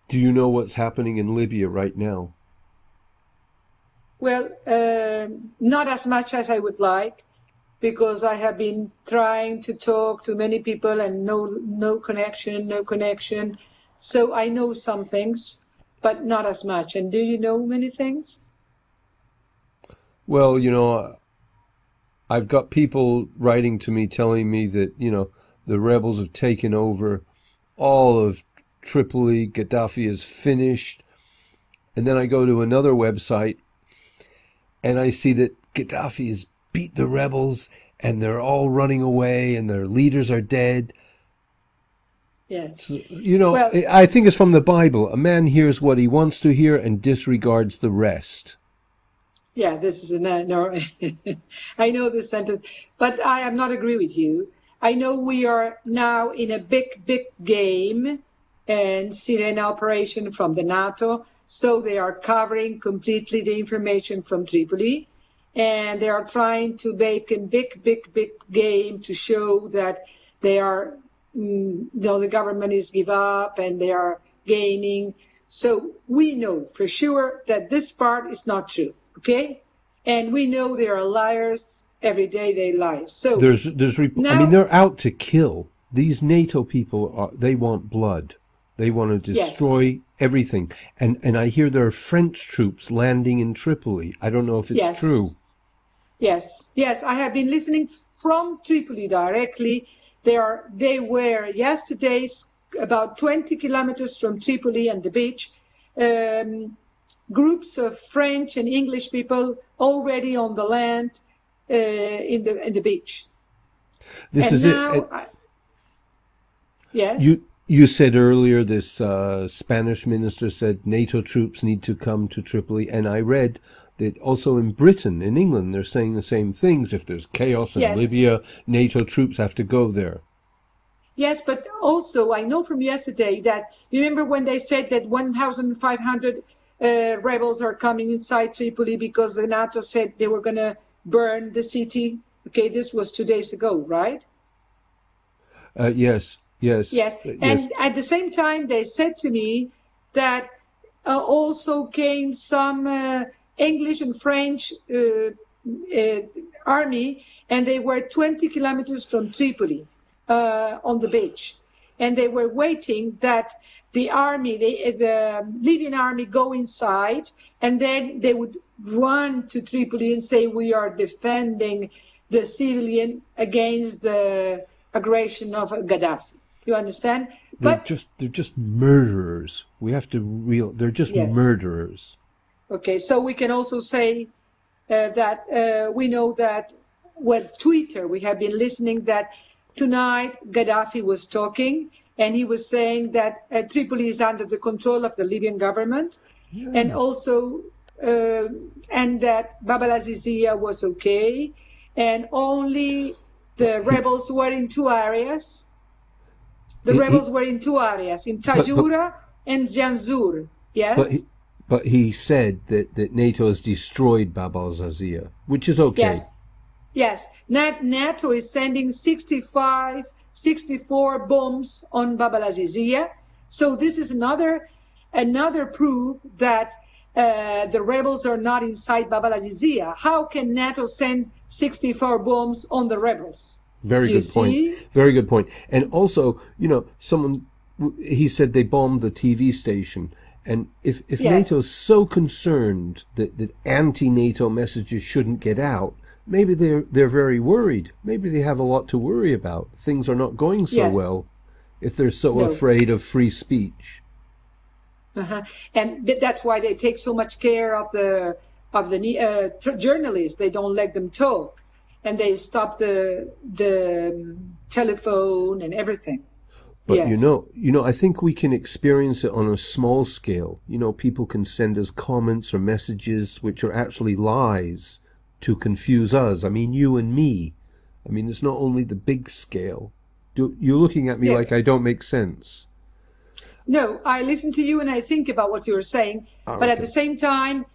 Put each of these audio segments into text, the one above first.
Do you know what's happening in Libya right now? Well, not as much as I would like, because I have been trying to talk to many people and no connection, no connection. So I know some things, but not as much. And do you know many things? Well, I've got people writing to me telling me that, the rebels have taken over all of Tripoli, Gaddafi is finished. And then I go to another website and I see that Gaddafi has beat the rebels and they're all running away and their leaders are dead. Yes. So, Well, I think it's from the Bible. A man hears what he wants to hear and disregards the rest. yeah, this is a no. I know this sentence, but I am not agree with you. I know we are now in a big game and Syrian operation from the NATO. So they are covering completely the information from Tripoli. And they are trying to make a big game to show that they are, the government is give up and they are gaining. So we know for sure that this part is not true, okay? And we know they are liars. Every day they lie. So I mean, now, they're out to kill. These NATO people they want blood. They want to yes, destroy everything. And I hear there are French troops landing in Tripoli. I don't know if it's true. yes, yes. I have been listening from Tripoli directly. They were yesterday about 20 kilometers from Tripoli and the beach. Groups of French and English people already on the land in the beach. This And is it. now, yes, You said earlier this Spanish minister said NATO troops need to come to Tripoli, and I read that also in Britain, in England, they're saying the same things. If there's chaos in yes, Libya, NATO troops have to go there. yes. But also, I know from yesterday that you remember when they said that 1,500 rebels are coming inside Tripoli because the NATO said they were going to burn the city. Okay, this was 2 days ago, right? Yes, yes, Yes, yes. and at the same time, they said to me that also came some English and French army, and they were 20 kilometers from Tripoli on the beach, and they were waiting that the army, the Libyan army, go inside, and then they would run to Tripoli and say, "We are defending the civilian against the aggression of Gaddafi." You understand? But They're just murderers. We have to they're just yes, murderers. okay. So we can also say that we know that with Twitter, we have been listening that tonight Gaddafi was talking and he was saying that Tripoli is under the control of the Libyan government, and Yeah. also and that Bab al-Azizia was okay, and only But the he rebels were in two areas. The he rebels were in two areas, in but Tajura and Janzur. but Yes? he, but he said that NATO has destroyed Bab al-Azizia, which is okay. Yes. Yes. NATO is sending 65, 64 bombs on Bab al-Azizia. So this is another proof that the rebels are not inside Bab al-Azizia. How can NATO send 64 bombs on the rebels? Very Do you good point. see? Very good point. And also, someone he said they bombed the TV station. And if Yes. NATO's so concerned that anti-NATO messages shouldn't get out, maybe they're very worried. Maybe they have a lot to worry about. Things are not going so Yes. well if they're so No. afraid of free speech. Uh-huh. And that's why they take so much care of the journalists. They don't let them talk, and they stop the telephone and everything. But Yes, I think we can experience it on a small scale. People can send us comments or messages which are actually lies to confuse us. I mean, you and me. I mean, it's not only the big scale. You're looking at me like yes. I don't make sense. No, I listen to you and I think about what you're saying, Oh, but at the okay. same time,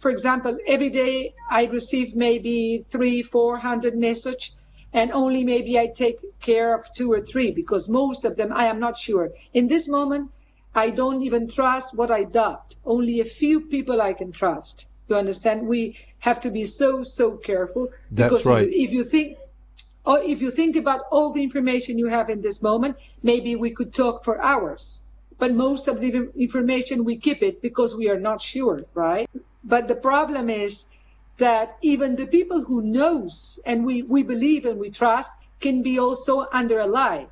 for example, every day I receive maybe 300-400 message, and only maybe I take care of two or three because most of them I am not sure. In this moment, I don't even trust what I adopt. Only a few people I can trust. You understand? We have to be so, so careful. That's Because right. if you think about all the information you have in this moment, maybe we could talk for hours. But most of the information, we keep it because we are not sure, right? But the problem is that even the people who knows and we believe and we trust can be also under a lie.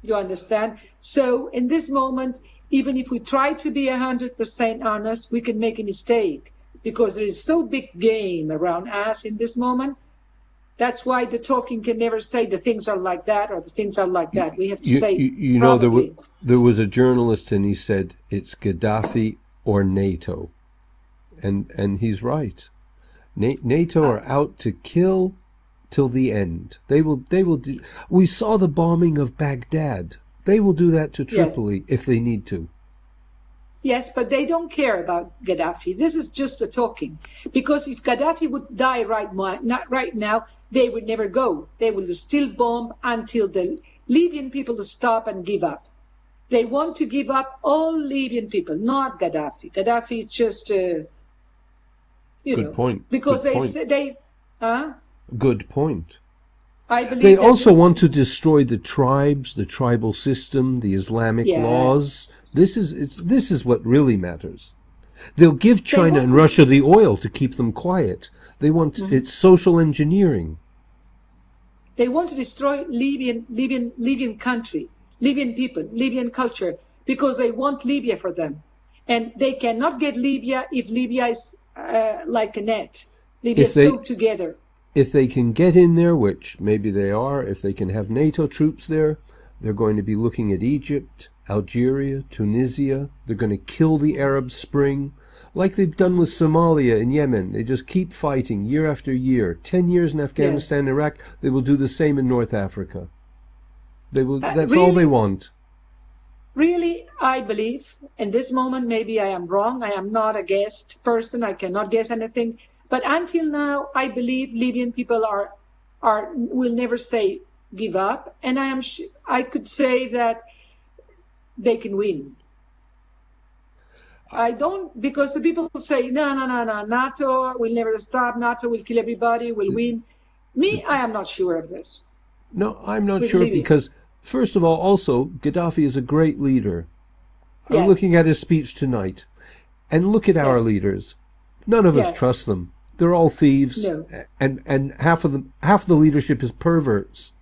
You understand? So in this moment, even if we try to be 100% honest, we can make a mistake because there is so big game around us in this moment. That's why the talking can never say the things are like that or the things are like that. We have to say You know, probably. there was a journalist and he said it's Gaddafi or NATO, and he's right. NATO are out to kill till the end. They will do. We saw the bombing of Baghdad. They will do that to Tripoli if they need to. Yes, but they don't care about Gaddafi. This is just a talking. Because if Gaddafi would die right now, they would never go. They will still bomb until the Libyan people stop and give up. They want to give up all Libyan people, not Gaddafi. Gaddafi is just, Good point. because Good they point. say they, Good point. I believe They that also want to destroy the tribes, the tribal system, the Islamic laws. This is what really matters. They'll give China and Russia the oil to keep them quiet. They want it's social engineering. They want to destroy Libyan country, Libyan people, Libyan culture, because they want Libya for them. And they cannot get Libya if Libya is like a net. Libya is so together. If they can get in there, which maybe they are, if they can have NATO troops there, they're going to be looking at Egypt, Algeria, Tunisia. They're going to kill the Arab Spring, like they've done with Somalia and Yemen. They just keep fighting year after year. 10 years in Afghanistan and Iraq. They will do the same in North Africa. They will. That's all they want. Really, I believe, in this moment, maybe I am wrong. I am not a guessed person. I cannot guess anything. But until now, I believe Libyan people will never say give up, and I could say that they can win. I don't, because the people say no, NATO will never stop. NATO will kill everybody. Will win. Me, I am not sure of this. No, I'm not sure because first of all, also Gaddafi is a great leader. I'm looking at his speech tonight, and look at our leaders. None of us trust them. They're all thieves, and half the leadership is perverts.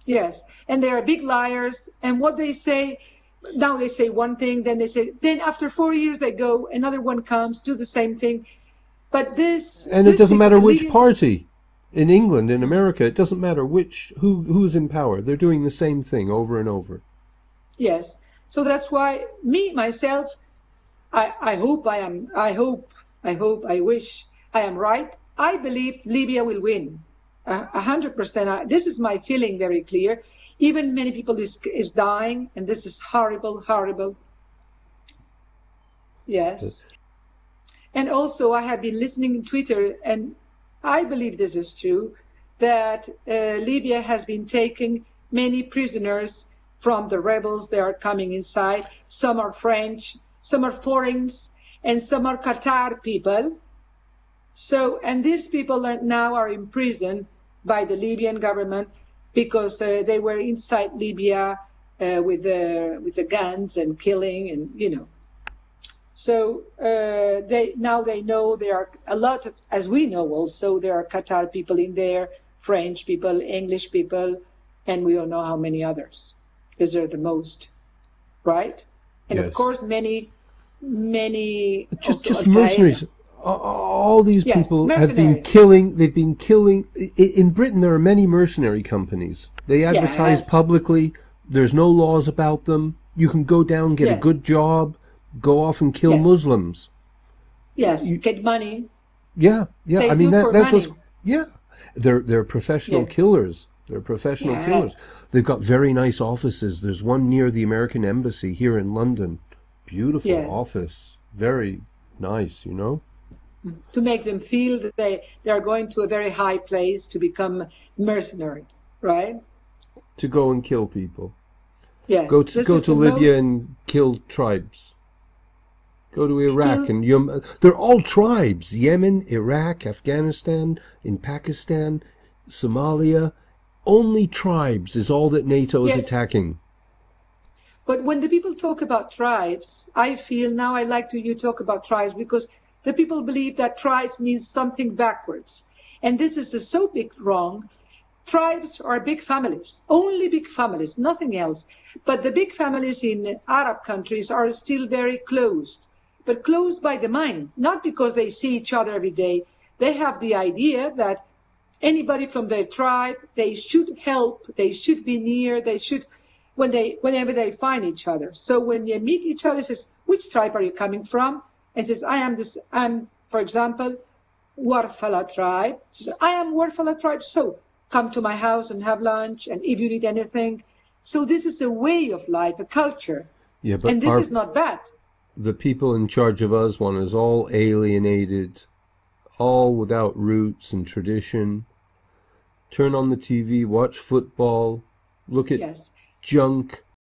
Yes, and they are big liars. And what they say, now they say one thing, then after 4 years they go, another one comes, do the same thing. But it doesn't matter which party. In England, in America, it doesn't matter who's in power. They're doing the same thing over and over. Yes, so that's why myself, I wish I am right. I believe Libya will win, 100%. This is my feeling very clear. Even many people is dying, and this is horrible, horrible. Yes. And also, I have been listening on Twitter, and I believe this is true, that Libya has been taking many prisoners from the rebels. They are coming inside. Some are French, some are foreigners, and some are Qatar people. So, and these people now are imprisoned by the Libyan government because they were inside Libya with the guns and killing, and So they know there are a lot of, as we know also, there are Qatar people in there, French people, English people, and we don't know how many others, because they're the most, right? And of course, many just mercenaries. All these people have been killing. They've been killing. In Britain, there are many mercenary companies. They advertise publicly. There's no laws about them. You can go down, get a good job, go off and kill Muslims. Yes, get money. Yeah. I mean that's what's. Yeah, they're professional killers. They're professional killers. They've got very nice offices. There's one near the American Embassy here in London. Beautiful office. Very nice, To make them feel that they are going to a very high place to become mercenary, right? To go and kill people. Yes. Go to Libya and kill tribes. Go to Iraq Kill, and they're all tribes. Yemen, Iraq, Afghanistan, in Pakistan, Somalia. Only tribes is all that NATO is yes. attacking. But when the people talk about tribes, I feel now I like to you talk about tribes because the people believe that tribes means something backwards. And this is a so big wrong. Tribes are big families, only big families, nothing else. But the big families in Arab countries are still very closed, but closed by the mind, not because they see each other every day. They have the idea that anybody from their tribe, they should help, they should be near, they should, whenever they find each other. So when they meet each other, says, which tribe are you coming from? And says, I'm, for example, Warfala tribe. Says, I am Warfala tribe, so come to my house and have lunch, and if you need anything. So this is a way of life, a culture, Yeah, but and this is not bad. the people in charge of us want us all alienated, all without roots and tradition. Turn on the TV, watch football, look at Yes. junk,